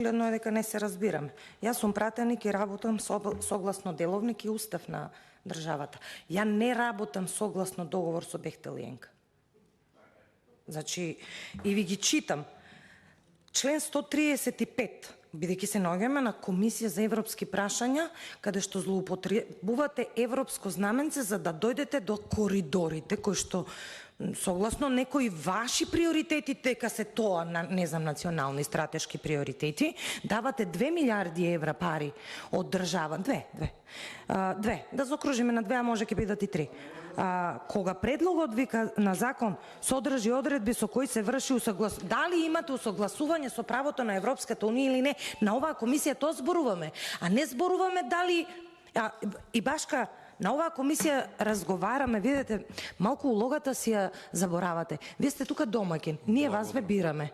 Очигледно е дека не се разбираме. Јас сум пратеник и работам согласно деловник и устав на државата. Ја не работам согласно договор со Бехтелиенка. Значи, и ви ги читам. Член 135, бидејќи се наоѓаме на Комисија за европски прашања, каде што злоупотребувате европско знаменце за да дојдете до коридорите, кои што согласно некои ваши приоритети, дека се тоа, не знам, национални стратешки приоритети, давате 2 милиарди евра пари од држава, две, да заокружиме на 2, а може ќе бидат и 3. Кога предлогот вика на закон содржи одредби со кои се врши дали имате усогласување со правото на Европската унија или не, на оваа комисија тоа зборуваме, а не зборуваме дали и башка на оваа комисија разговараме, видете, малку улогата си ја заборавате. Вие сте тука домаќин, ние вас ве бираме.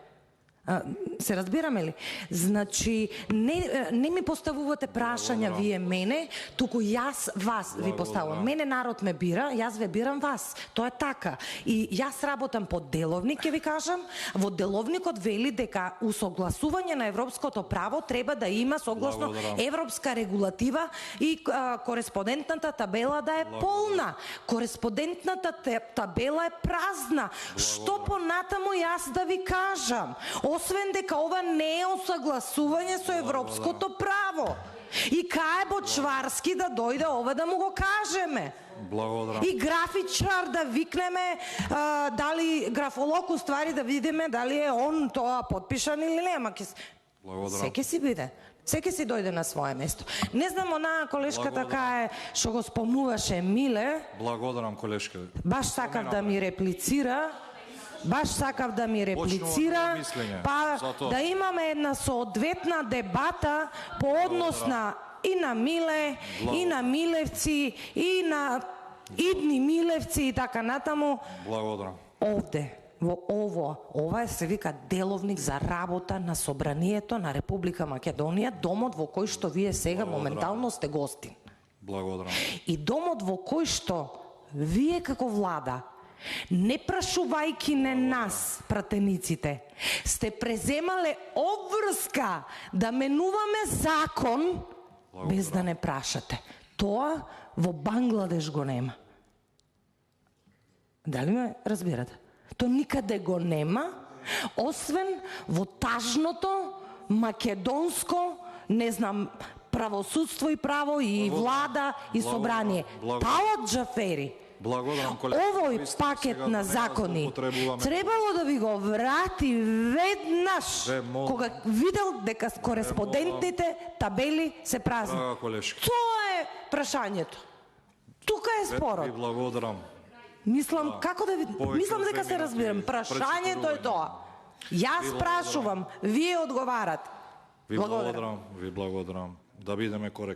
Се разбираме ли? Значи, не ми поставувате прашања вие мене, туку јас вас ви поставувам. Мене народ ме бира, јас ве бирам вас. Тоа е така. И јас работам по деловник, ќе ви кажам. Во деловникот вели дека усогласување на европското право треба да има согласно европска регулатива и кореспондентната табела да е полна. Кореспондентната табела е празна. Што понатаму јас да ви кажам? Освен дека ова не е усогласување со европското право. И кај Бочварски да дојде ова да му го кажеме. Благодарам. И графичар да викнеме, дали графолог уствари да видиме дали е он тоа подпишан или не. Секе си биде. Секе си дојде на свое место. Не знам, онаа колешката кај што го спомнуваше Миле. Благодарам, колешка. Баш сакав да ми реплицира. Па да имаме една соодветна дебата по однос на и на Миле, и на Милевци, и на идни Милевци и така натаму. Благодарам. Овде, во ова се вика деловник за работа на Собранието на Република Македонија, домот во кој што вие сега моментално сте гостин. Благодарам. И домот во кој што вие како влада, не прашувајки не нас, пратениците, сте преземале обврска да менуваме закон без да не прашате. Тоа во Бангладеш го нема. Дали ме разбирате? Тоа никаде го нема, освен во тажното македонско, не знам, правосудство и право и влада и собрание. Талат Джафери. Овој пакет на закони требало да ви го врати веднаш кога видел дека кореспондентните табели се празни. Тоа е прашањето. Тука е спорот. Мислам дека се разбирам. Прашањето е тоа. Јас прашувам, вие одговарате. Ви благодарам. Да бидеме коректни.